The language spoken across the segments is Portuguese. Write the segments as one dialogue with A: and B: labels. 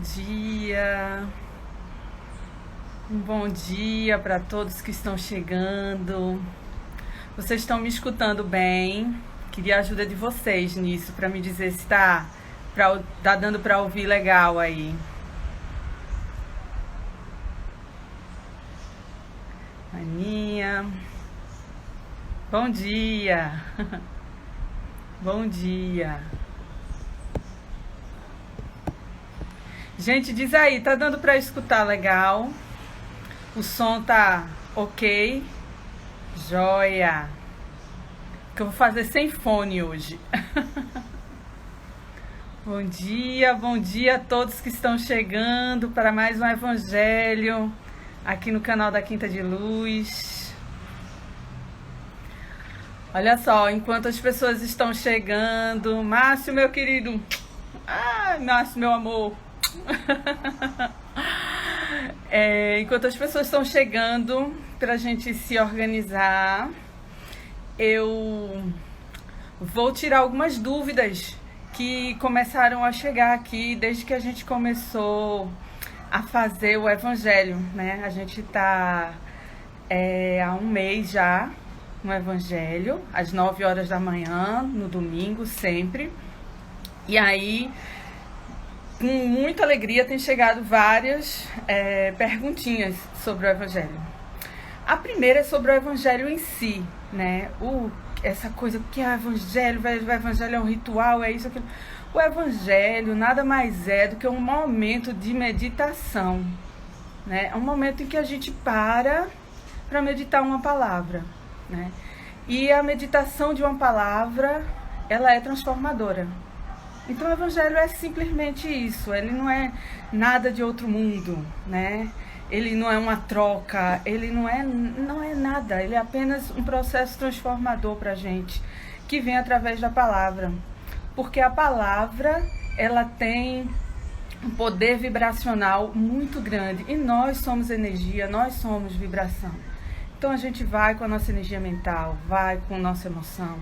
A: dia. Um bom dia para todos que estão chegando. Vocês estão me escutando bem? Queria a ajuda de vocês nisso, para me dizer se tá dando para ouvir legal aí. Aninha. Bom dia. Bom dia. Gente, diz aí, tá dando para escutar legal? O som tá ok? Joia! Que eu vou fazer sem fone hoje. Bom dia a todos que estão chegando para mais um Evangelho aqui no canal da Quinta de Luz. Olha só, enquanto as pessoas estão chegando, Márcio, meu querido, Márcio, meu amor. Enquanto as pessoas estão chegando para a gente se organizar, eu vou tirar algumas dúvidas que começaram a chegar aqui desde que a gente começou a fazer o Evangelho, né? A gente está há um mês já no Evangelho, às 9 horas da manhã, no domingo, sempre. E aí, com muita alegria, tem chegado várias perguntinhas sobre o Evangelho. A primeira é sobre o Evangelho em si, né? Essa coisa que é Evangelho, o Evangelho é um ritual, é isso, aquilo. O Evangelho nada mais é do que um momento de meditação, né? É um momento em que a gente para meditar uma palavra, né? E a meditação de uma palavra, ela é transformadora. Então o Evangelho é simplesmente isso, ele não é nada de outro mundo, né? Ele não é uma troca, ele não é nada, ele é apenas um processo transformador para a gente, que vem através da palavra. Porque a palavra, ela tem um poder vibracional muito grande, e nós somos energia, nós somos vibração. Então a gente vai com a nossa energia mental, vai com a nossa emoção,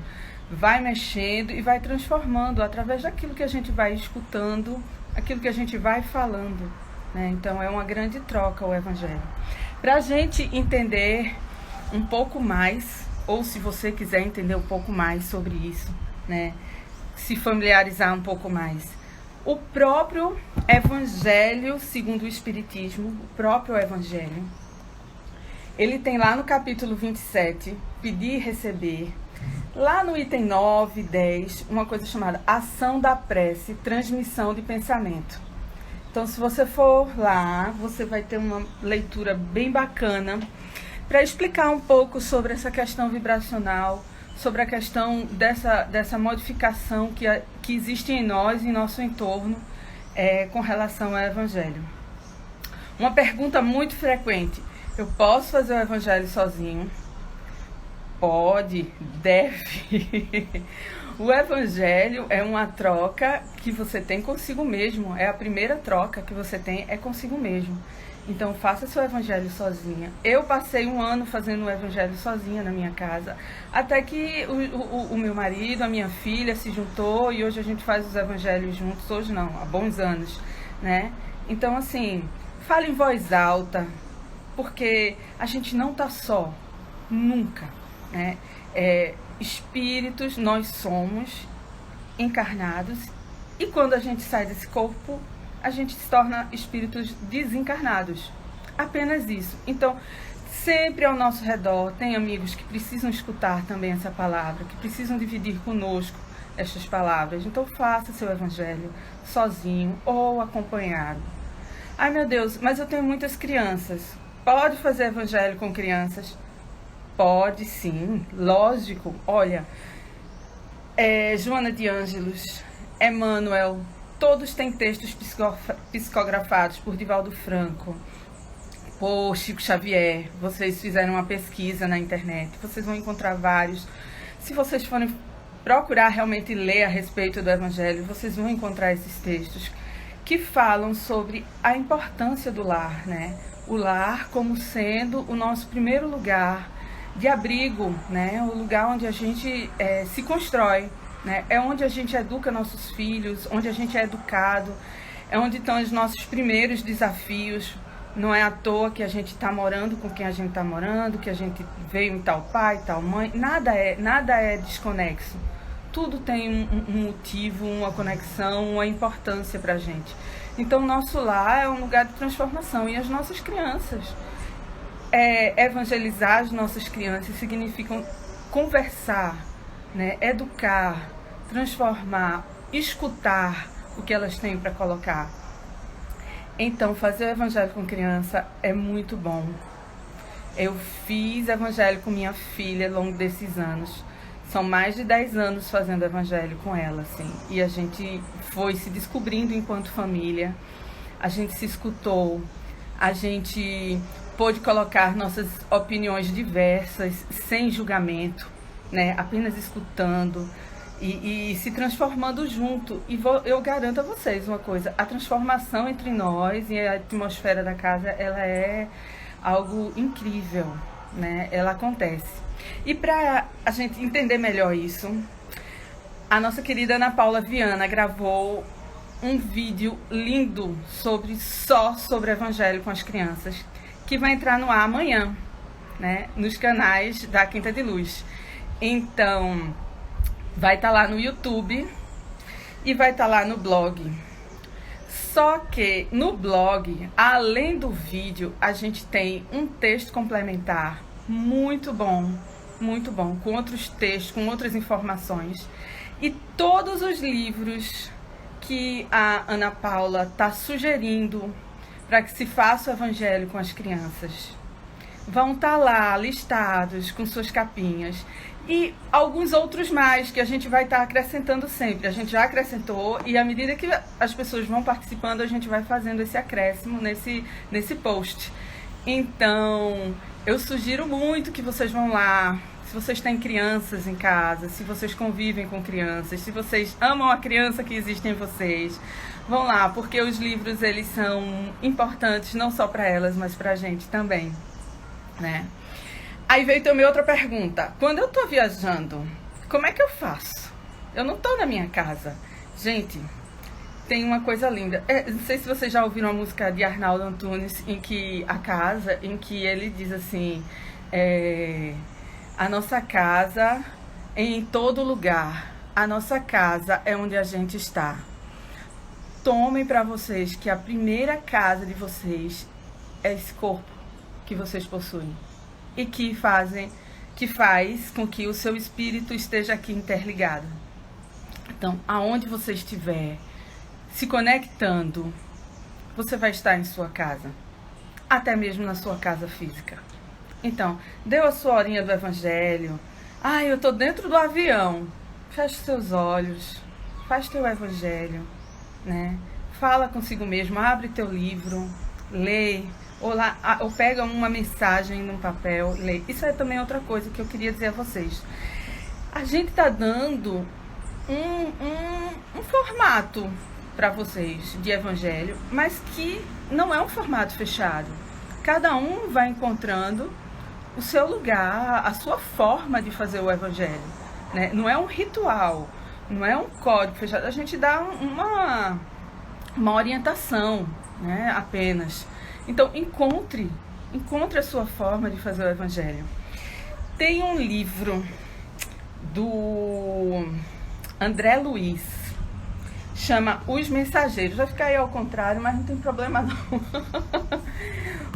A: vai mexendo e vai transformando através daquilo que a gente vai escutando, aquilo que a gente vai falando, né? Então é uma grande troca o Evangelho. Para a gente entender um pouco mais, ou se você quiser entender um pouco mais sobre isso, né? Se familiarizar um pouco mais. O próprio Evangelho, segundo o Espiritismo, o próprio Evangelho, ele tem lá no capítulo 27, pedir e receber. Lá no item 9, 10, uma coisa chamada ação da prece, transmissão de pensamento. Então, se você for lá, você vai ter uma leitura bem bacana para explicar um pouco sobre essa questão vibracional, sobre a questão dessa modificação que existe em nós, em nosso entorno, com relação ao Evangelho. Uma pergunta muito frequente: eu posso fazer o Evangelho sozinho? Pode, deve. O Evangelho é uma troca que você tem consigo mesmo. É a primeira troca que você tem, é consigo mesmo. Então faça seu Evangelho sozinha. Eu passei um ano fazendo o Evangelho sozinha na minha casa, até que o meu marido, a minha filha se juntou e hoje a gente faz os Evangelhos juntos. Hoje não, há bons anos, né? Então assim, fale em voz alta, porque a gente não está só, nunca, né? Espíritos, nós somos encarnados, e quando a gente sai desse corpo, a gente se torna espíritos desencarnados. Apenas isso. Então, sempre ao nosso redor tem amigos que precisam escutar também essa palavra, que precisam dividir conosco estas palavras. Então, faça seu Evangelho sozinho ou acompanhado. Ai, meu Deus, mas eu tenho muitas crianças. Pode fazer Evangelho com crianças? Pode sim, lógico. Olha, Joana de Ângelos, Emmanuel, todos têm textos psicografados por Divaldo Franco, por Chico Xavier. Vocês fizeram uma pesquisa na internet, vocês vão encontrar vários. Se vocês forem procurar realmente ler a respeito do Evangelho, vocês vão encontrar esses textos que falam sobre a importância do lar, né? O lar como sendo o nosso primeiro lugar de abrigo, né? O lugar onde a gente se constrói, né? É onde a gente educa nossos filhos, onde a gente é educado. é onde estão os nossos primeiros desafios. Não é à toa que a gente está morando com quem a gente está morando, que a gente veio em tal pai, tal mãe. Nada é desconexo. Tudo tem um motivo, uma conexão, uma importância para a gente. Então, nosso lar é um lugar de transformação. E as nossas crianças, evangelizar as nossas crianças significa conversar, né? Educar, transformar, escutar o que elas têm para colocar. Então, fazer o evangelho com criança é muito bom. Eu fiz evangelho com minha filha ao longo desses anos. São mais de 10 anos fazendo evangelho com ela, assim. E a gente foi se descobrindo enquanto família. A gente se escutou. A gente pôde colocar nossas opiniões diversas, sem julgamento, né? Apenas escutando. E se transformando junto. E eu garanto a vocês uma coisa, a transformação entre nós e a atmosfera da casa, ela é algo incrível, né? Ela acontece. E para a gente entender melhor isso, a nossa querida Ana Paula Viana gravou um vídeo lindo só sobre evangelho com as crianças, que vai entrar no ar amanhã, né? Nos canais da Quinta de Luz. Então, vai estar lá no YouTube e vai estar lá no blog. Só que no blog, além do vídeo, a gente tem um texto complementar muito bom, com outros textos, com outras informações. E todos os livros que a Ana Paula está sugerindo para que se faça o evangelho com as crianças vão estar lá listados com suas capinhas. E alguns outros mais que a gente vai estar acrescentando sempre. A gente já acrescentou e à medida que as pessoas vão participando, a gente vai fazendo esse acréscimo nesse post. Então, eu sugiro muito que vocês vão lá. Se vocês têm crianças em casa, se vocês convivem com crianças, se vocês amam a criança que existe em vocês, vão lá, porque os livros, eles são importantes não só para elas, mas para a gente também, né? Aí veio também outra pergunta. Quando eu tô viajando, como é que eu faço? Eu não tô na minha casa. Gente, tem uma coisa linda. Não sei se vocês já ouviram a música de Arnaldo Antunes, em que ele diz assim, a nossa casa é em todo lugar. A nossa casa é onde a gente está. Tomem para vocês que a primeira casa de vocês é esse corpo que vocês possuem. E que faz com que o seu espírito esteja aqui interligado. Então, aonde você estiver se conectando, você vai estar em sua casa, até mesmo na sua casa física. Então, deu a sua horinha do evangelho. Eu tô dentro do avião. Feche seus olhos, faz teu evangelho, né? Fala consigo mesmo, abre teu livro, lê. Ou pega uma mensagem num papel, lê. Isso é também outra coisa que eu queria dizer a vocês. A gente está dando um formato para vocês de evangelho, mas que não é um formato fechado. Cada um vai encontrando o seu lugar, a sua forma de fazer o evangelho, né? Não é um ritual, não é um código fechado. A gente dá uma orientação, né? Apenas. Então, encontre a sua forma de fazer o evangelho. Tem um livro do André Luiz, chama Os Mensageiros. Vai ficar aí ao contrário, mas não tem problema não.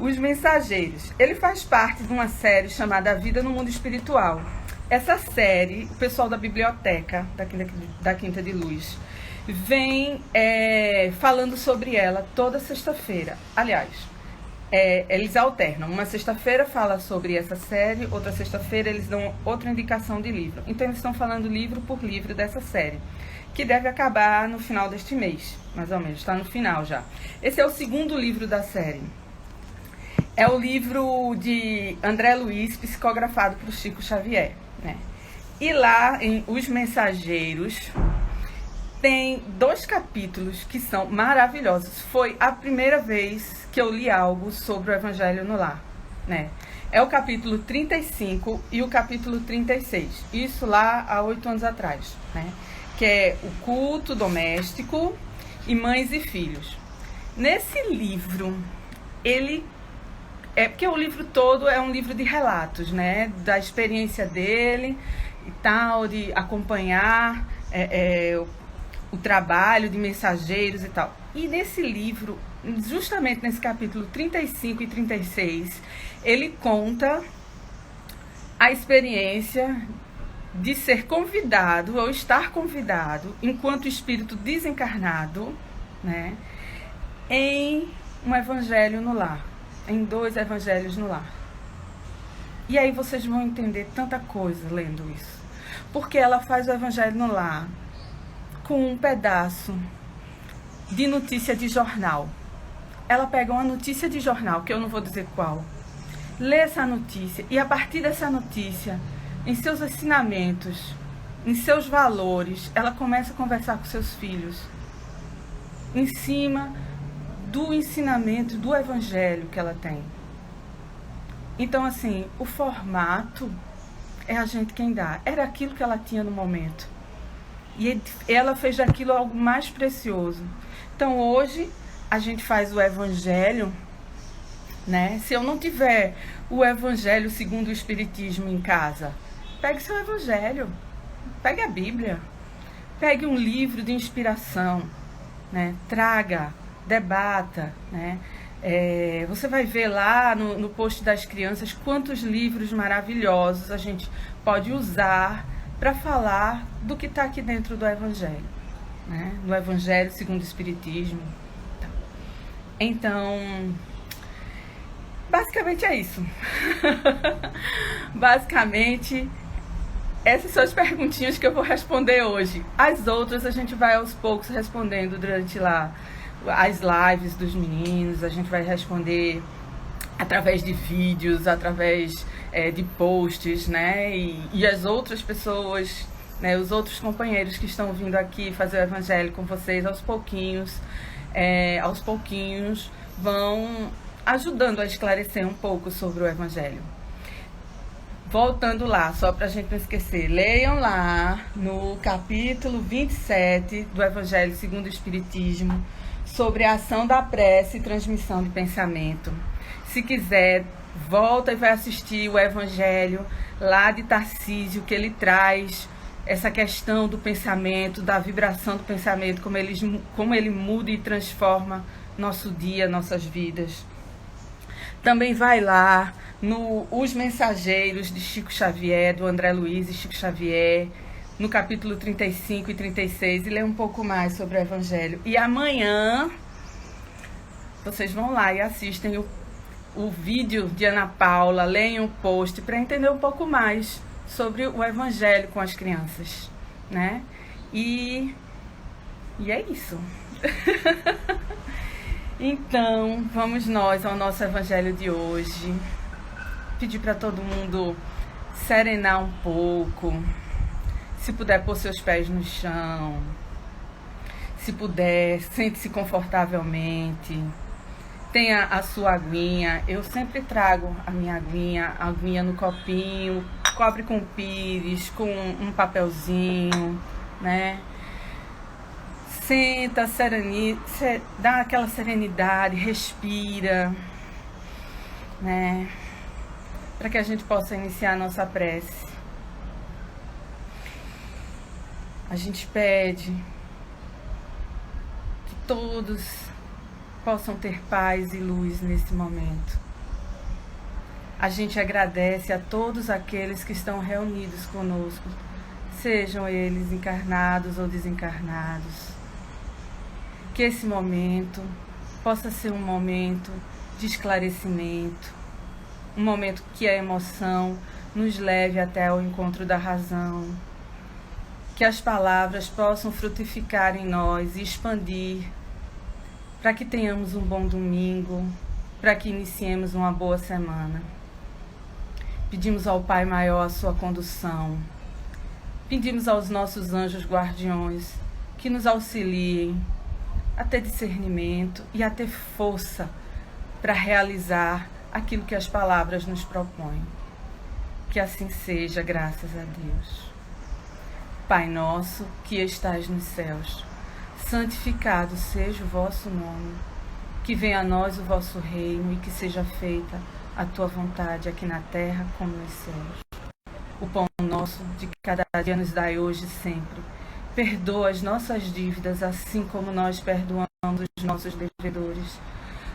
A: Os Mensageiros. Ele faz parte de uma série chamada A Vida no Mundo Espiritual. Essa série, o pessoal da biblioteca da Quinta de Luz vem falando sobre ela toda sexta-feira. Aliás, eles alternam. Uma sexta-feira fala sobre essa série, outra sexta-feira eles dão outra indicação de livro. Então eles estão falando livro por livro dessa série, que deve acabar no final deste mês, mais ou menos, está no final já. Esse é o segundo livro da série. É o livro de André Luiz, psicografado por Chico Xavier, né? E lá em Os Mensageiros tem 2 capítulos que são maravilhosos. Foi a primeira vez que eu li algo sobre o Evangelho no Lar, né? É o capítulo 35 e o capítulo 36. Isso lá há 8 anos atrás, né? Que é o culto doméstico e mães e filhos. Nesse livro, ele é porque o livro todo é um livro de relatos, né? Da experiência dele e tal, de acompanhar o trabalho de mensageiros e tal. E nesse livro, justamente nesse capítulo 35 e 36, ele conta a experiência de ser convidado ou estar convidado enquanto espírito desencarnado, né, em um evangelho no lar, em 2 evangelhos no lar. E aí vocês vão entender tanta coisa lendo isso, porque ela faz o evangelho no lar com um pedaço de notícia de jornal. Ela pega uma notícia de jornal, que eu não vou dizer qual, lê essa notícia e a partir dessa notícia, em seus ensinamentos, em seus valores, ela começa a conversar com seus filhos em cima do ensinamento do evangelho que ela tem. Então, assim, o formato é a gente quem dá. Era aquilo que ela tinha no momento. E ela fez daquilo algo mais precioso. Então, hoje, a gente faz o evangelho, né? Se eu não tiver o evangelho segundo o Espiritismo em casa, pegue seu evangelho, pegue a Bíblia, pegue um livro de inspiração, né? Traga, debata, né? Você vai ver lá no post das crianças quantos livros maravilhosos a gente pode usar para falar do que está aqui dentro do evangelho, né? No evangelho segundo o Espiritismo. Então, basicamente é isso. Basicamente, essas são as perguntinhas que eu vou responder hoje. As outras a gente vai aos poucos respondendo durante lá as lives dos meninos. A gente vai responder através de vídeos, através de posts, né? E as outras pessoas, né? Os outros companheiros que estão vindo aqui fazer o evangelho com vocês aos pouquinhos vão ajudando a esclarecer um pouco sobre o evangelho. Voltando lá, só para a gente não esquecer, leiam lá no capítulo 27 do Evangelho segundo o Espiritismo, sobre a ação da prece e transmissão de pensamento. Se quiser, volta e vai assistir o Evangelho lá de Tarcísio, que ele traz essa questão do pensamento, da vibração do pensamento, como ele muda e transforma nosso dia, nossas vidas. Também vai lá no Os Mensageiros de Chico Xavier, do André Luiz e Chico Xavier, no capítulo 35 e 36, e lê um pouco mais sobre o Evangelho. E amanhã vocês vão lá e assistem o vídeo de Ana Paula, leem o post para entender um pouco mais sobre o Evangelho com as crianças, né? E é isso. Então, vamos nós ao nosso Evangelho de hoje. Pedir para todo mundo serenar um pouco. Se puder, pôr seus pés no chão. Se puder, sente-se confortavelmente. Tenha a sua aguinha. Eu sempre trago a minha aguinha no copinho, cobre com pires, com um papelzinho, né? Senta, dá aquela serenidade, respira, né? Para que a gente possa iniciar a nossa prece. A gente pede que todos possam ter paz e luz nesse momento. A gente agradece a todos aqueles que estão reunidos conosco, sejam eles encarnados ou desencarnados. Que esse momento possa ser um momento de esclarecimento, um momento que a emoção nos leve até o encontro da razão, que as palavras possam frutificar em nós e expandir, para que tenhamos um bom domingo, para que iniciemos uma boa semana. Pedimos ao Pai Maior a sua condução, pedimos aos nossos anjos guardiões que nos auxiliem a ter discernimento e a ter força para realizar aquilo que as palavras nos propõem. Que assim seja, graças a Deus. Pai nosso, que estais nos céus, santificado seja o vosso nome. Que venha a nós o vosso reino e que seja feita a tua vontade aqui na terra como nos céus. O pão nosso de cada dia nos dai hoje e sempre. Perdoa as nossas dívidas, assim como nós perdoamos os nossos devedores.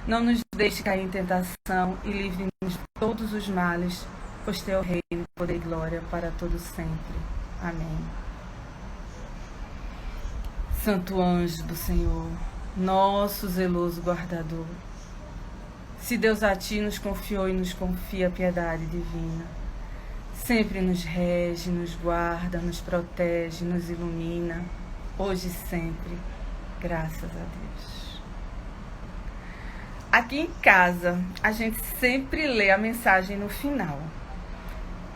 A: Não nos deixe cair em tentação e livre-nos de todos os males, pois teu reino, poder e glória para todo sempre. Amém. Santo anjo do Senhor, nosso zeloso guardador, se Deus a ti nos confiou e nos confia a piedade divina, sempre nos rege, nos guarda, nos protege, nos ilumina, hoje e sempre, graças a Deus. Aqui em casa, a gente sempre lê a mensagem no final,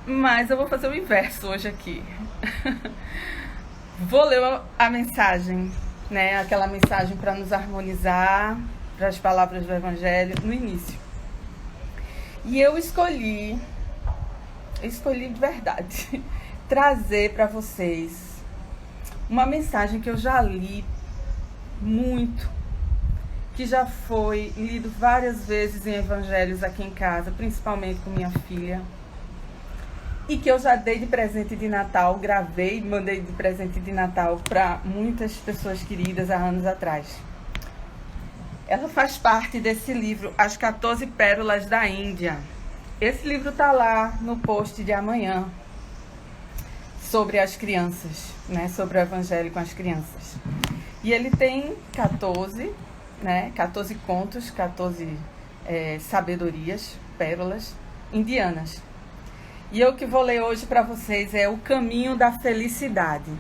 A: mas eu vou fazer o inverso hoje aqui. Vou ler a mensagem, né? Aquela mensagem para nos harmonizar, para as palavras do Evangelho, no início. E eu escolhi de verdade, trazer para vocês uma mensagem que eu já li muito, que já foi lido várias vezes em evangelhos aqui em casa, principalmente com minha filha, e que eu já dei de presente de Natal, gravei e mandei de presente de Natal para muitas pessoas queridas há anos atrás. Ela faz parte desse livro, As 14 Pérolas da Índia. Esse livro está lá no post de amanhã, sobre as crianças, né? Sobre o Evangelho com as crianças. E ele tem 14, né? 14 contos, 14 sabedorias, pérolas indianas. E eu que vou ler hoje para vocês é O Caminho da Felicidade.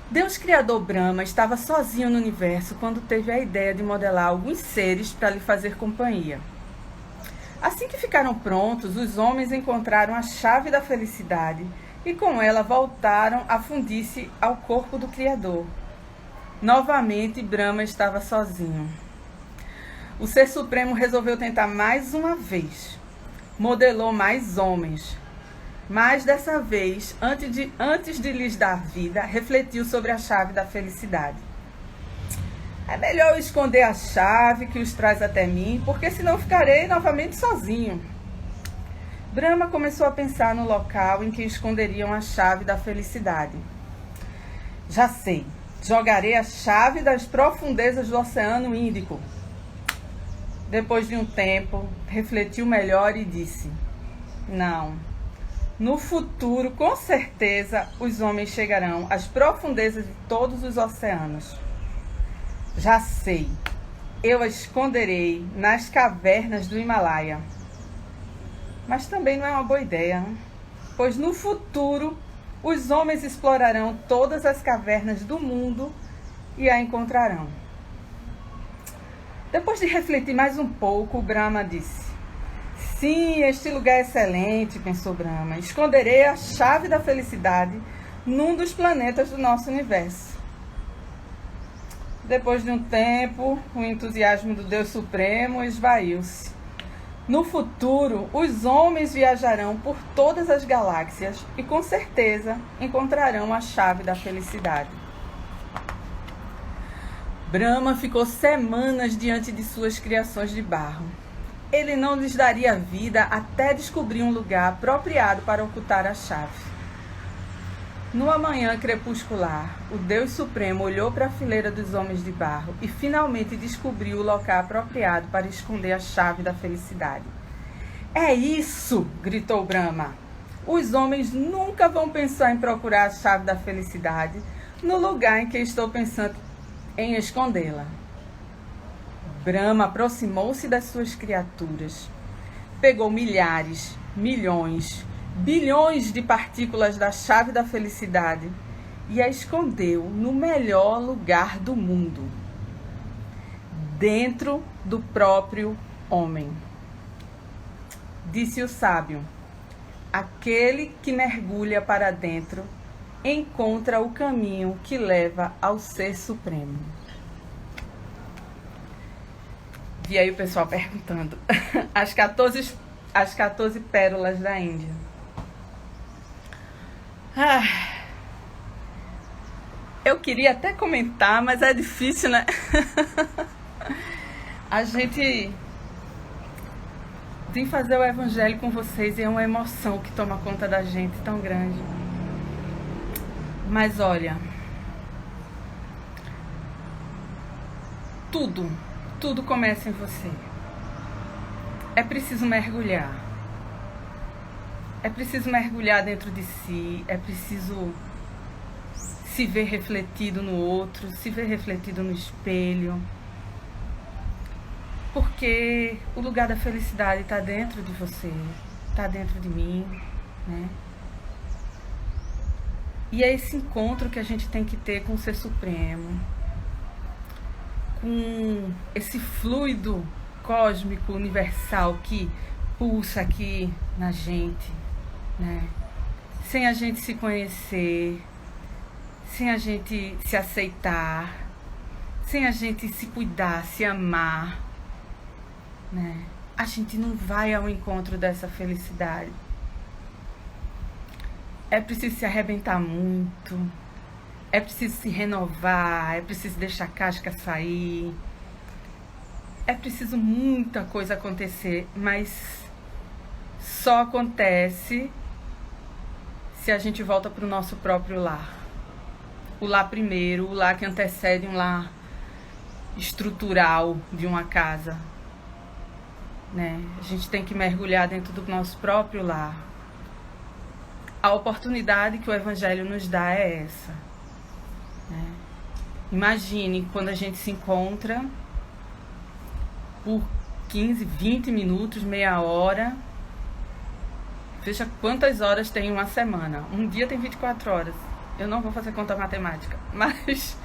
A: Deus Criador Brahma estava sozinho no universo quando teve a ideia de modelar alguns seres para lhe fazer companhia. Assim que ficaram prontos, os homens encontraram a chave da felicidade e com ela voltaram a fundir-se ao corpo do Criador. Novamente, Brahma estava sozinho. O Ser Supremo resolveu tentar mais uma vez. Modelou mais homens, mas dessa vez, antes de lhes dar vida, refletiu sobre a chave da felicidade. É melhor eu esconder a chave que os traz até mim, porque senão ficarei novamente sozinho. Brahma começou a pensar no local em que esconderiam a chave da felicidade. Já sei, jogarei a chave das profundezas do Oceano Índico. Depois de um tempo, refletiu melhor e disse: não, no futuro, com certeza, os homens chegarão às profundezas de todos os oceanos. Já sei, eu a esconderei nas cavernas do Himalaia. Mas também não é uma boa ideia, né? Pois no futuro, os homens explorarão todas as cavernas do mundo e a encontrarão. Depois de refletir mais um pouco, Brahma disse: sim, este lugar é excelente, pensou Brahma. Esconderei a chave da felicidade num dos planetas do nosso universo. Depois de um tempo, o entusiasmo do Deus Supremo esvaiu-se. No futuro, os homens viajarão por todas as galáxias e com certeza encontrarão a chave da felicidade. Brahma ficou semanas diante de suas criações de barro. Ele não lhes daria vida até descobrir um lugar apropriado para ocultar a chave. Numa manhã crepuscular, o Deus Supremo olhou para a fileira dos homens de barro e finalmente descobriu o local apropriado para esconder a chave da felicidade. É isso! Gritou Brahma. Os homens nunca vão pensar em procurar a chave da felicidade no lugar em que estou pensando em escondê-la. Brahma aproximou-se das suas criaturas, pegou milhares, milhões, bilhões de partículas da chave da felicidade e a escondeu no melhor lugar do mundo, dentro do próprio homem. Disse o sábio: aquele que mergulha para dentro encontra o caminho que leva ao Ser Supremo. Vi aí o pessoal perguntando. As 14 pérolas da Índia. Eu queria até comentar, mas é difícil, né? A gente vem fazer o evangelho com vocês e é uma emoção que toma conta da gente tão grande. Mas olha, tudo começa em você. É preciso mergulhar. É preciso mergulhar dentro de si, é preciso se ver refletido no outro, se ver refletido no espelho. Porque o lugar da felicidade está dentro de você, está dentro de mim, né? E é esse encontro que a gente tem que ter com o Ser Supremo, com esse fluido cósmico universal que pulsa aqui na gente, né? Sem a gente se conhecer, sem a gente se aceitar, sem a gente se cuidar, se amar, né? A gente não vai ao encontro dessa felicidade. É preciso se arrebentar muito, é preciso se renovar, é preciso deixar a casca sair, é preciso muita coisa acontecer, mas só acontece se a gente volta para o nosso próprio lar. O lar primeiro, o lar que antecede um lar estrutural de uma casa, né? A gente tem que mergulhar dentro do nosso próprio lar. A oportunidade que o Evangelho nos dá é essa, né? Imagine quando a gente se encontra por 15, 20 minutos, meia hora. Veja quantas horas tem uma semana. Um dia tem 24 horas. Eu não vou fazer conta matemática, mas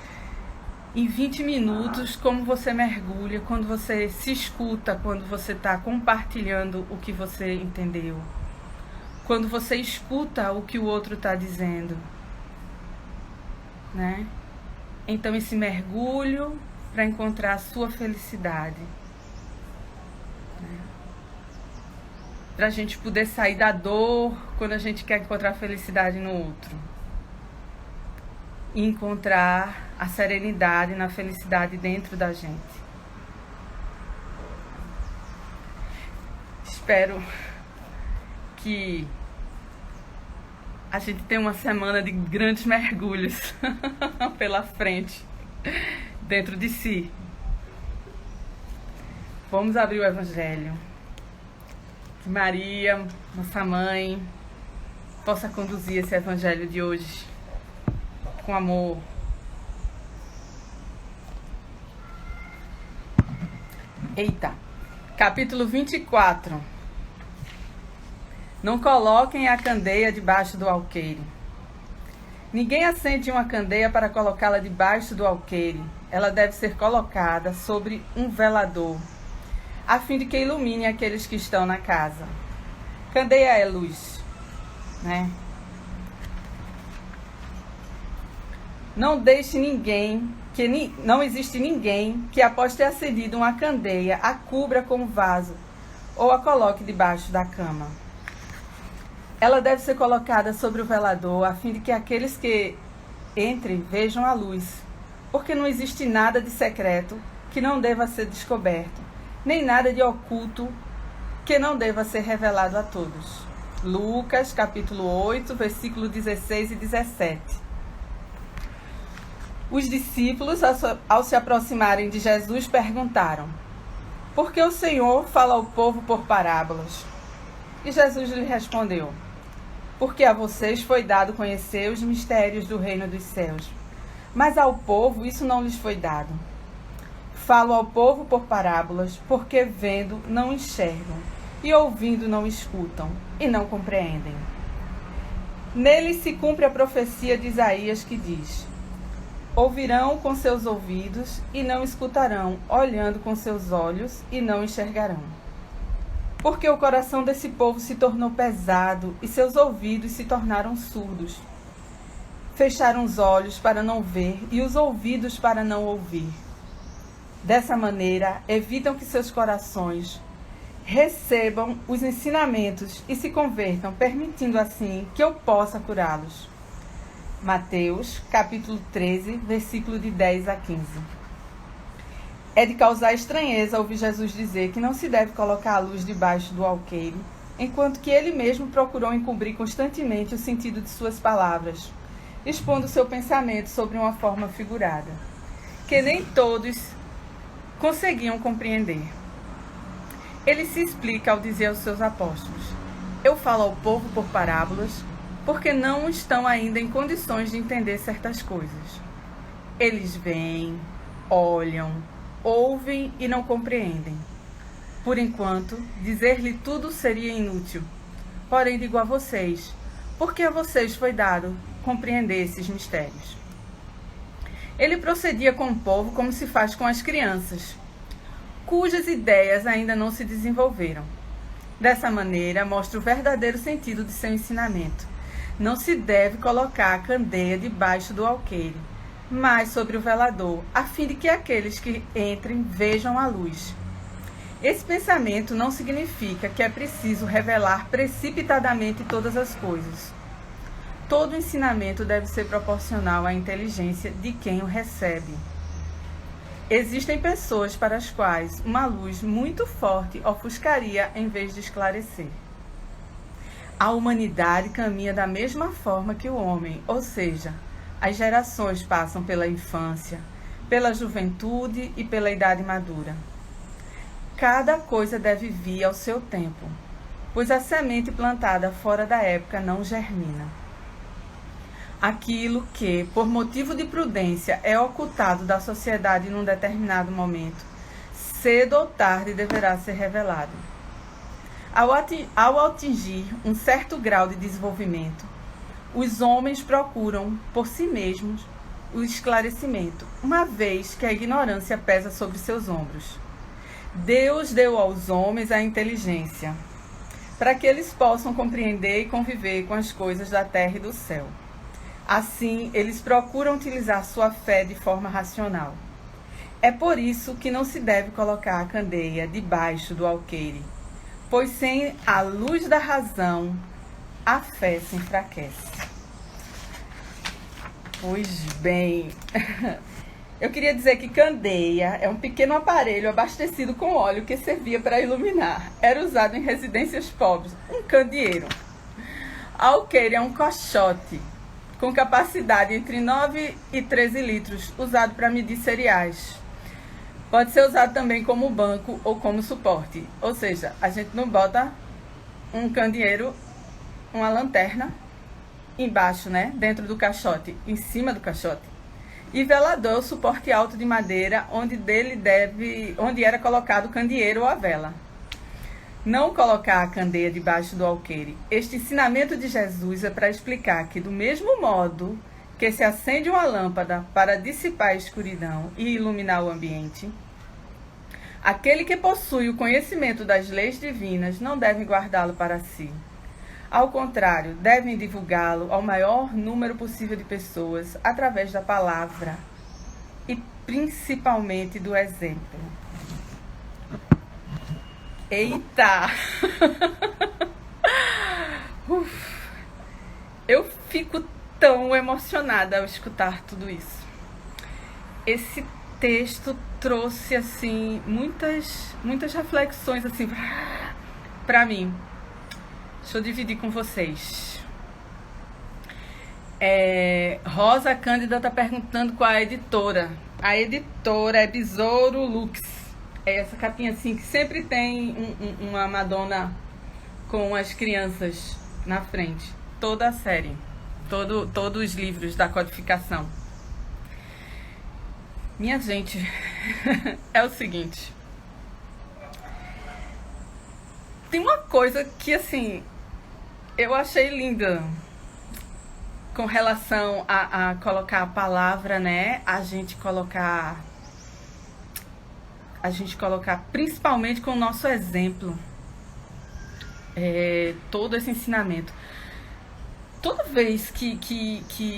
A: em 20 minutos, como você mergulha, quando você se escuta, quando você está compartilhando o que você entendeu, quando você escuta o que o outro está dizendo, né? Então esse mergulho para encontrar a sua felicidade, né? Para a gente poder sair da dor quando a gente quer encontrar felicidade no outro. E encontrar a serenidade na felicidade dentro da gente. Espero que a gente tenha uma semana de grandes mergulhos pela frente, dentro de si. Vamos abrir o Evangelho. Que Maria, nossa mãe, possa conduzir esse Evangelho de hoje com amor. Eita, capítulo 24. Não coloquem a candeia debaixo do alqueire. Ninguém acende uma candeia para colocá-la debaixo do alqueire. Ela deve ser colocada sobre um velador, a fim de que ilumine aqueles que estão na casa. Candeia é luz, né? Não deixe ninguém, não existe ninguém que após ter acendido uma candeia, a cubra com um vaso ou a coloque debaixo da cama. Ela deve ser colocada sobre o velador, a fim de que aqueles que entrem vejam a luz, porque não existe nada de secreto que não deva ser descoberto, nem nada de oculto que não deva ser revelado a todos. Lucas, capítulo 8, versículo 16 e 17. Os discípulos, ao se aproximarem de Jesus, perguntaram: por que o Senhor fala ao povo por parábolas? E Jesus lhe respondeu: porque a vocês foi dado conhecer os mistérios do reino dos céus, mas ao povo isso não lhes foi dado. Falo ao povo por parábolas, porque vendo não enxergam, e ouvindo não escutam, e não compreendem. Nele se cumpre a profecia de Isaías que diz: ouvirão com seus ouvidos e não escutarão, olhando com seus olhos e não enxergarão. Porque o coração desse povo se tornou pesado e seus ouvidos se tornaram surdos. Fecharam os olhos para não ver e os ouvidos para não ouvir. Dessa maneira, evitam que seus corações recebam os ensinamentos e se convertam, permitindo assim que eu possa curá-los. Mateus, capítulo 13, versículo de 10 a 15. É de causar estranheza ouvir Jesus dizer que não se deve colocar a luz debaixo do alqueire, enquanto que ele mesmo procurou encobrir constantemente o sentido de suas palavras, expondo seu pensamento sobre uma forma figurada, que nem todos conseguiam compreender. Ele se explica ao dizer aos seus apóstolos: eu falo ao povo por parábolas, porque não estão ainda em condições de entender certas coisas. Eles veem, olham, ouvem e não compreendem. Por enquanto, dizer-lhe tudo seria inútil. Porém, digo a vocês, porque a vocês foi dado compreender esses mistérios. Ele procedia com o povo como se faz com as crianças, cujas ideias ainda não se desenvolveram. Dessa maneira, mostra o verdadeiro sentido de seu ensinamento. Não se deve colocar a candeia debaixo do alqueire, mas sobre o velador, a fim de que aqueles que entrem vejam a luz. Esse pensamento não significa que é preciso revelar precipitadamente todas as coisas. Todo ensinamento deve ser proporcional à inteligência de quem o recebe. Existem pessoas para as quais uma luz muito forte ofuscaria em vez de esclarecer. A humanidade caminha da mesma forma que o homem, ou seja, as gerações passam pela infância, pela juventude e pela idade madura. Cada coisa deve vir ao seu tempo, pois a semente plantada fora da época não germina. Aquilo que, por motivo de prudência, é ocultado da sociedade num determinado momento, cedo ou tarde deverá ser revelado. Ao atingir um certo grau de desenvolvimento, os homens procuram, por si mesmos, o esclarecimento, uma vez que a ignorância pesa sobre seus ombros. Deus deu aos homens a inteligência, para que eles possam compreender e conviver com as coisas da terra e do céu. Assim, eles procuram utilizar sua fé de forma racional. É por isso que não se deve colocar a candeia debaixo do alqueire, pois sem a luz da razão, a fé se enfraquece. Pois bem, eu queria dizer que candeia é um pequeno aparelho abastecido com óleo que servia para iluminar. Era usado em residências pobres, um candeeiro. Alqueire é um caixote com capacidade entre 9 e 13 litros, usado para medir cereais. Pode ser usado também como banco ou como suporte. Ou seja, a gente não bota um candeeiro, uma lanterna, embaixo, né? Dentro do caixote, em cima do caixote. E velador, suporte alto de madeira, onde era colocado o candeeiro ou a vela. Não colocar a candeia debaixo do alqueire. Este ensinamento de Jesus é para explicar que, do mesmo modo que se acende uma lâmpada para dissipar a escuridão e iluminar o ambiente, aquele que possui o conhecimento das leis divinas não deve guardá-lo para si. Ao contrário, devem divulgá-lo ao maior número possível de pessoas através da palavra e principalmente do exemplo. Eita! Eu fico tão emocionada ao escutar tudo isso. Esse texto trouxe assim muitas reflexões assim para mim. Deixa eu dividir com vocês. Rosa Cândida está perguntando qual é a editora. A editora é Besouro Lux. É essa capinha assim que sempre tem uma Madonna com as crianças na frente. Toda a série. Todos os livros da codificação. Minha gente, é o seguinte. Tem uma coisa que, assim, eu achei linda com relação a colocar a palavra, né? A gente colocar principalmente com o nosso exemplo. Todo esse ensinamento. Toda vez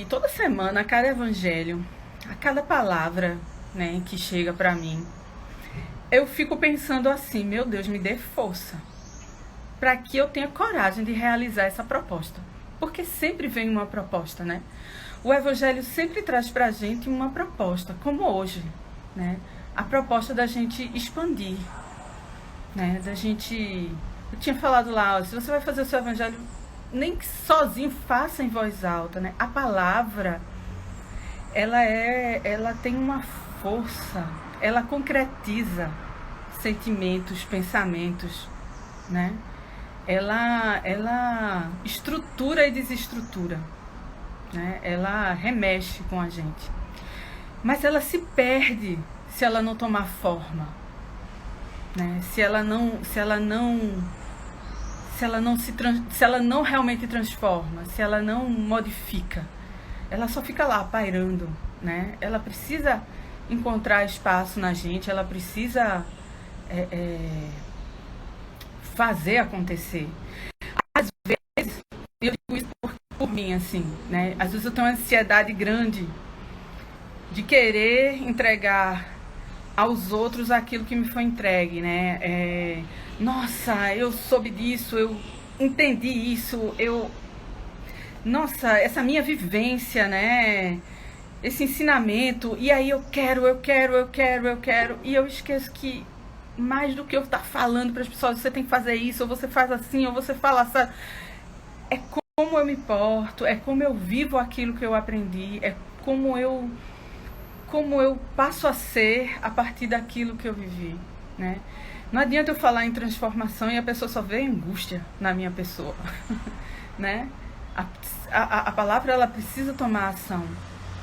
A: toda semana, a cada evangelho, a cada palavra, né, que chega pra mim, eu fico pensando assim, meu Deus, me dê força para que eu tenha coragem de realizar essa proposta. Porque sempre vem uma proposta, né? O evangelho sempre traz pra gente uma proposta, como hoje, né? a proposta da gente expandir, né? Da gente... Eu tinha falado lá, ó, se você vai fazer o seu evangelho, nem que sozinho, faça em voz alta, né? A palavra, ela tem uma força, ela concretiza sentimentos, pensamentos, né? Ela estrutura e desestrutura, né? Ela remexe com a gente. Mas ela se perde se ela não tomar forma, né? Se ela não realmente transforma, se ela não modifica, ela só fica lá pairando, né? Ela precisa encontrar espaço na gente, ela precisa fazer acontecer. Às vezes, eu digo isso por mim, assim, né? Às vezes eu tenho uma ansiedade grande de querer entregar aos outros aquilo que me foi entregue, né? Nossa, eu soube disso, eu entendi isso, nossa, essa minha vivência, né? Esse ensinamento, e aí eu quero, e eu esqueço que mais do que eu estar falando para as pessoas, você tem que fazer isso, ou você faz assim, ou você fala assim, é como eu me porto, é como eu vivo aquilo que eu aprendi, é como eu passo a ser a partir daquilo que eu vivi, né? Não adianta eu falar em transformação e a pessoa só vê angústia na minha pessoa, né? A palavra, ela precisa tomar ação,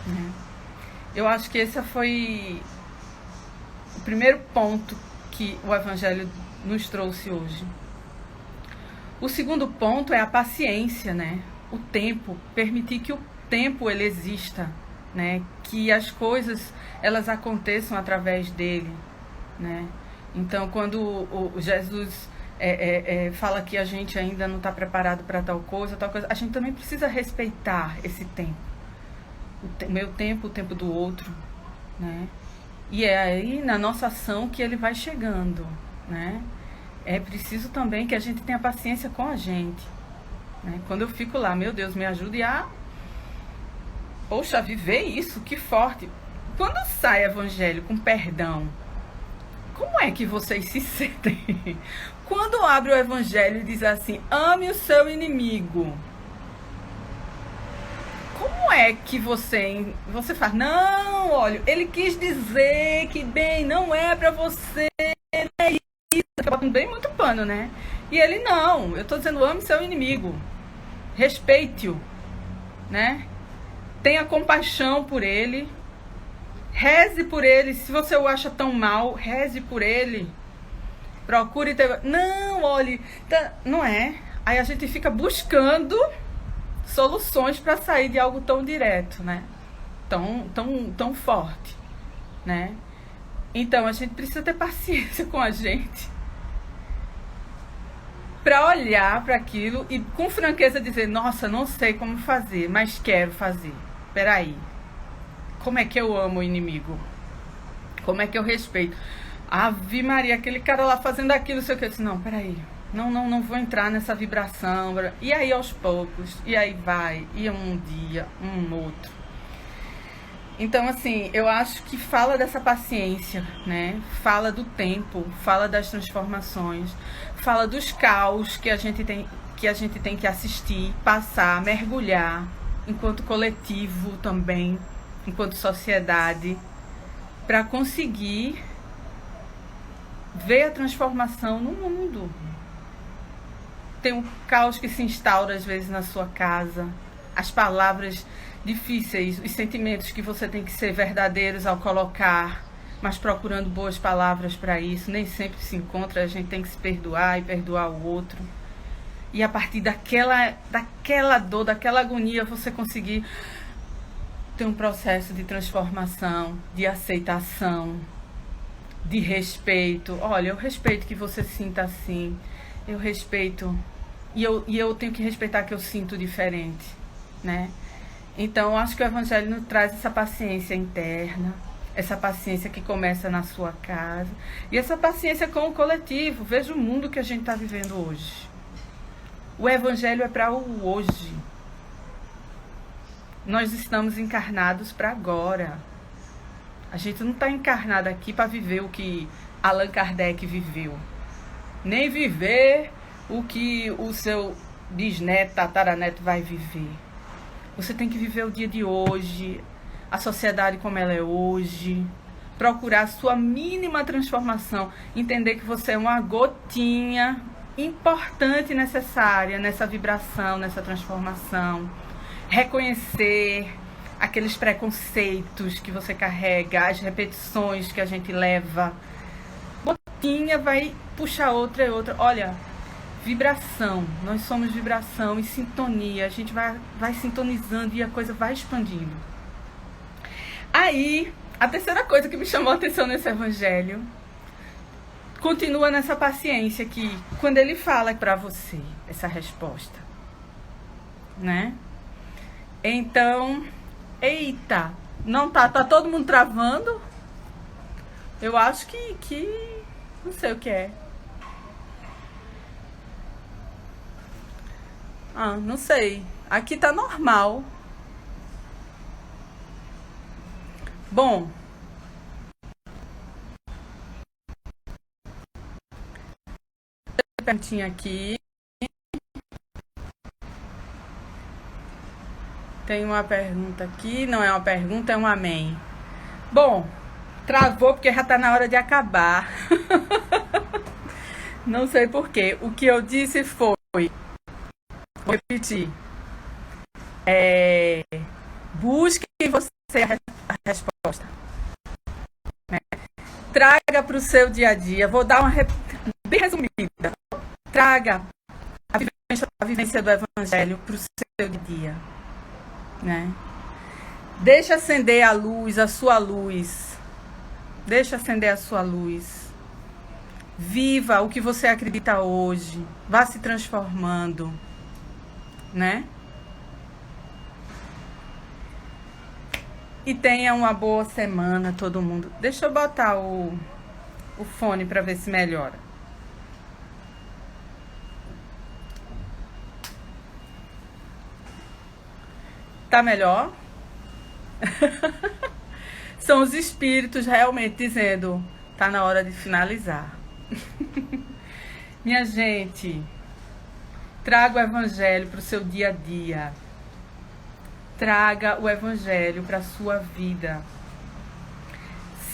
A: né? Eu acho que esse foi o primeiro ponto que o Evangelho nos trouxe hoje. O segundo ponto é a paciência, né? O tempo, permitir que o tempo ele exista, né? Que as coisas elas aconteçam através dele, né? Então, quando o Jesus fala que a gente ainda não está preparado para tal coisa, a gente também precisa respeitar esse tempo. O meu tempo, o tempo do outro, né? E é aí na nossa ação que ele vai chegando, né? É preciso também que a gente tenha paciência com a gente, né? Quando eu fico lá, meu Deus, me ajude a... Poxa, viver isso, que forte. Quando sai evangelho com perdão, como é que vocês se sentem? Quando abre o evangelho e diz assim, ame o seu inimigo, como é que você faz? Não, olha, ele quis dizer que bem, não é pra você, não é isso. Eu boto bem muito pano, né? E ele, não, eu tô dizendo, ame seu inimigo, respeite-o, né? Tenha compaixão por ele, reze por ele. Se você o acha tão mal, reze por ele. Procure ter... Não, olhe, não é. Aí a gente fica buscando soluções para sair de algo tão direto, né? Tão forte, né? Então a gente precisa ter paciência com a gente para olhar para aquilo e com franqueza dizer, nossa, não sei como fazer, mas quero fazer. Peraí, como é que eu amo o inimigo? Como é que eu respeito? Ave Maria, aquele cara lá fazendo aquilo, sei o que. Eu disse, não, peraí, não vou entrar nessa vibração. E aí aos poucos, e aí vai, e um dia, um outro. Então, assim, eu acho que fala dessa paciência, né? Fala do tempo, fala das transformações, fala dos caos que a gente tem que assistir, passar, mergulhar, enquanto coletivo também, enquanto sociedade, para conseguir ver a transformação no mundo. Tem um caos que se instaura às vezes na sua casa, as palavras difíceis, os sentimentos que você tem que ser verdadeiros ao colocar, mas procurando boas palavras para isso, nem sempre se encontra, a gente tem que se perdoar e perdoar o outro. E a partir daquela dor, daquela agonia, você conseguir ter um processo de transformação, de aceitação, de respeito. Olha, eu respeito que você sinta assim, eu respeito, e eu tenho que respeitar que eu sinto diferente, né? Então, eu acho que o Evangelho nos traz essa paciência interna, essa paciência que começa na sua casa, e essa paciência com o coletivo. Veja o mundo que a gente está vivendo hoje. O Evangelho é para o hoje. Nós estamos encarnados para agora. A gente não está encarnado aqui para viver o que Allan Kardec viveu. Nem viver o que o seu bisneto, tataraneto vai viver. Você tem que viver o dia de hoje, a sociedade como ela é hoje, procurar a sua mínima transformação, entender que você é uma gotinha importante e necessária nessa vibração, nessa transformação. Reconhecer aqueles preconceitos que você carrega, as repetições que a gente leva. Gotinha vai puxar outra e outra. Olha, vibração, nós somos vibração e sintonia, a gente vai sintonizando e a coisa vai expandindo. Aí, a terceira coisa que me chamou a atenção nesse evangelho, continua nessa paciência que, quando ele fala para você essa resposta, né? Então, eita, não tá todo mundo travando? Eu acho que não sei o que é. Não sei. Aqui tá normal. Bom. Perguntinha aqui. Tem uma pergunta aqui. Não é uma pergunta, é um amém. Bom, travou porque já tá na hora de acabar. Não sei porquê. O que eu disse foi... Vou repetir. Busque em você a resposta. Né? Traga para o seu dia a dia. Vou dar uma bem resumida. Traga a vivência do Evangelho para o seu dia a dia. Né? Deixa acender a luz, a sua luz. Deixa acender a sua luz. Viva o que você acredita hoje. Vá se transformando. Né? E tenha uma boa semana, todo mundo. Deixa eu botar o fone para ver se melhora. Tá melhor? São os espíritos realmente dizendo, tá na hora de finalizar. Minha gente, traga o Evangelho para o seu dia a dia. Traga o Evangelho para a sua vida.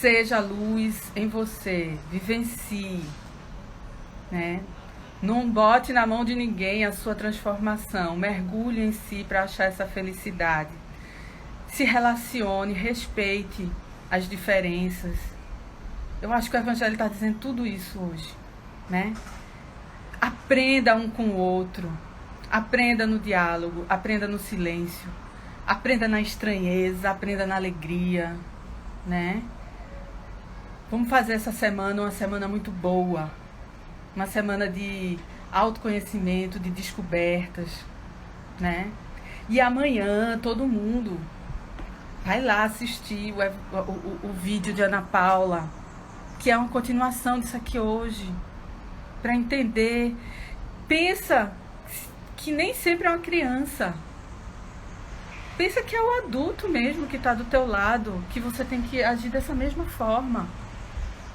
A: Seja luz em você. Vivencie. Né? Não bote na mão de ninguém a sua transformação. Mergulhe em si para achar essa felicidade. Se relacione, respeite as diferenças. Eu acho que o Evangelho está dizendo tudo isso hoje. Né? Aprenda um com o outro. Aprenda no diálogo. Aprenda no silêncio. Aprenda na estranheza, aprenda na alegria, né? Vamos fazer essa semana uma semana muito boa. Uma semana de autoconhecimento, de descobertas, né? E amanhã, todo mundo vai lá assistir o vídeo de Ana Paula, que é uma continuação disso aqui hoje, para entender. Pensa que nem sempre é uma criança. Pensa que é o adulto mesmo que está do teu lado, que você tem que agir dessa mesma forma,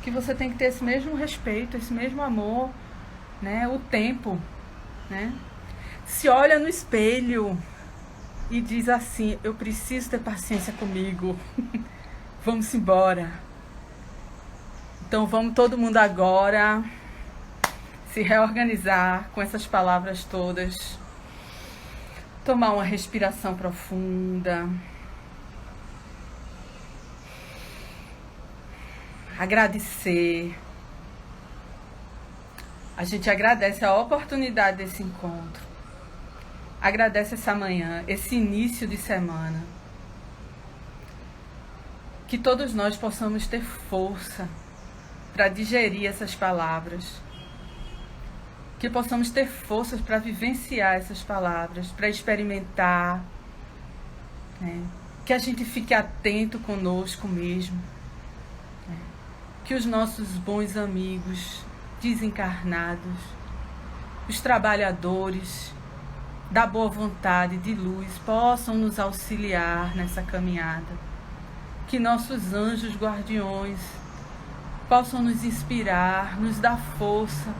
A: que você tem que ter esse mesmo respeito, esse mesmo amor, né? O tempo, né? Se olha no espelho e diz assim, eu preciso ter paciência comigo, vamos embora. Então vamos todo mundo agora se reorganizar com essas palavras todas. Tomar uma respiração profunda. Agradecer. A gente agradece a oportunidade desse encontro. Agradece essa manhã, esse início de semana. Que todos nós possamos ter força para digerir essas palavras. Que possamos ter forças para vivenciar essas palavras, para experimentar, né? Que a gente fique atento conosco mesmo, né? Que os nossos bons amigos desencarnados, os trabalhadores da boa vontade, de luz, possam nos auxiliar nessa caminhada, que nossos anjos guardiões possam nos inspirar, nos dar força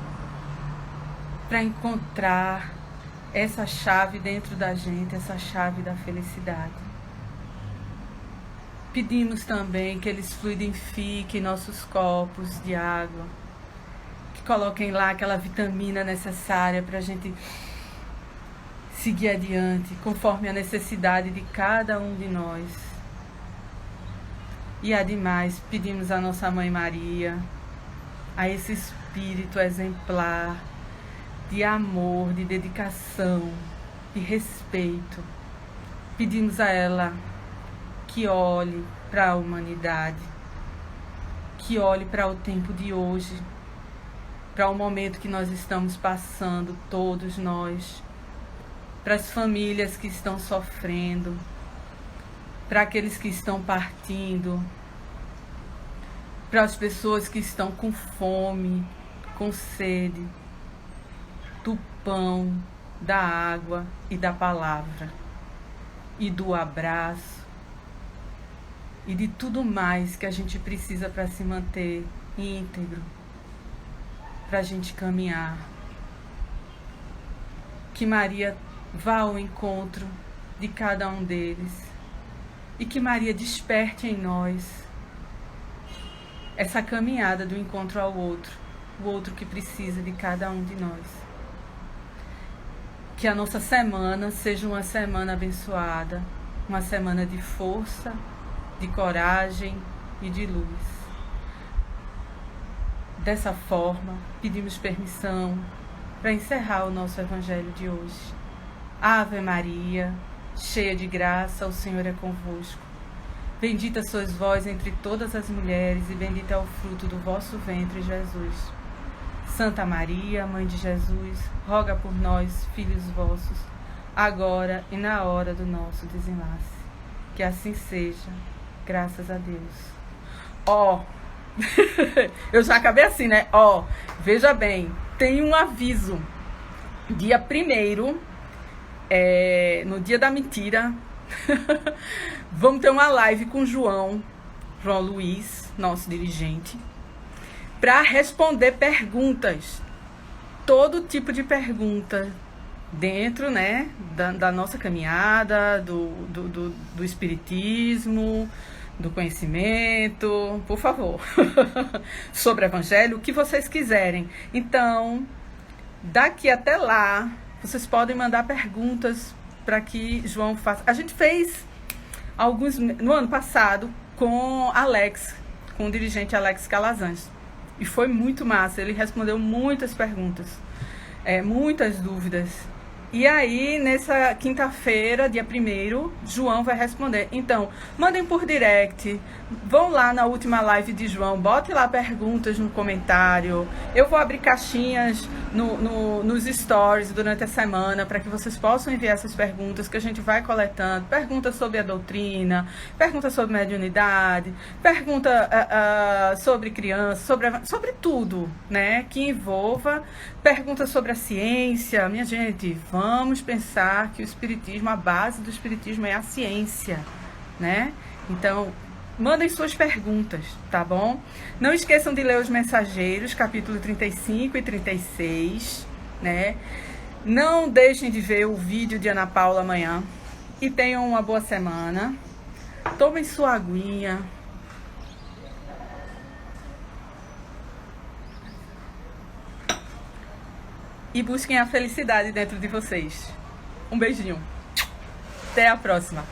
A: para encontrar essa chave dentro da gente, essa chave da felicidade. Pedimos também que eles fluidifiquem nossos copos de água, que coloquem lá aquela vitamina necessária para a gente seguir adiante, conforme a necessidade de cada um de nós. E ademais, pedimos à nossa Mãe Maria, a esse espírito exemplar de amor, de dedicação, de respeito. Pedimos a ela que olhe para a humanidade, que olhe para o tempo de hoje, para o momento que nós estamos passando, todos nós, para as famílias que estão sofrendo, para aqueles que estão partindo, para as pessoas que estão com fome, com sede, do pão, da água e da palavra, e do abraço, e de tudo mais que a gente precisa para se manter íntegro, para a gente caminhar. Que Maria vá ao encontro de cada um deles e que Maria desperte em nós essa caminhada do encontro ao outro, o outro que precisa de cada um de nós. Que a nossa semana seja uma semana abençoada, uma semana de força, de coragem e de luz. Dessa forma, pedimos permissão para encerrar o nosso Evangelho de hoje. Ave Maria, cheia de graça, o Senhor é convosco. Bendita sois vós entre todas as mulheres, e bendito é o fruto do vosso ventre, Jesus. Santa Maria, Mãe de Jesus, roga por nós, filhos vossos, agora e na hora do nosso desenlace. Que assim seja, graças a Deus. Eu já acabei assim, né? Veja bem, tem um aviso. Dia 1º, no dia da mentira, vamos ter uma live com João Luiz, nosso dirigente, para responder perguntas, todo tipo de pergunta, dentro, né, da nossa caminhada, do espiritismo, do conhecimento, por favor, sobre o Evangelho, o que vocês quiserem. Então, daqui até lá, vocês podem mandar perguntas para que João faça. A gente fez alguns no ano passado com Alex, com o dirigente Alex Calazans. E foi muito massa, ele respondeu muitas perguntas, muitas dúvidas. E aí, nessa quinta-feira, dia 1º, João vai responder. Então, mandem por direct, vão lá na última live de João, botem lá perguntas no comentário. Eu vou abrir caixinhas nos stories durante a semana para que vocês possam enviar essas perguntas que a gente vai coletando. Perguntas sobre a doutrina, perguntas sobre mediunidade, pergunta sobre criança, sobre tudo, né, que envolva. Perguntas sobre a ciência. Minha gente, vamos pensar que o espiritismo, a base do espiritismo é a ciência, né? Então, mandem suas perguntas, tá bom? Não esqueçam de ler os Mensageiros, capítulo 35 e 36, né? Não deixem de ver o vídeo de Ana Paula amanhã. E tenham uma boa semana. Tomem sua aguinha. E busquem a felicidade dentro de vocês. Um beijinho. Até a próxima.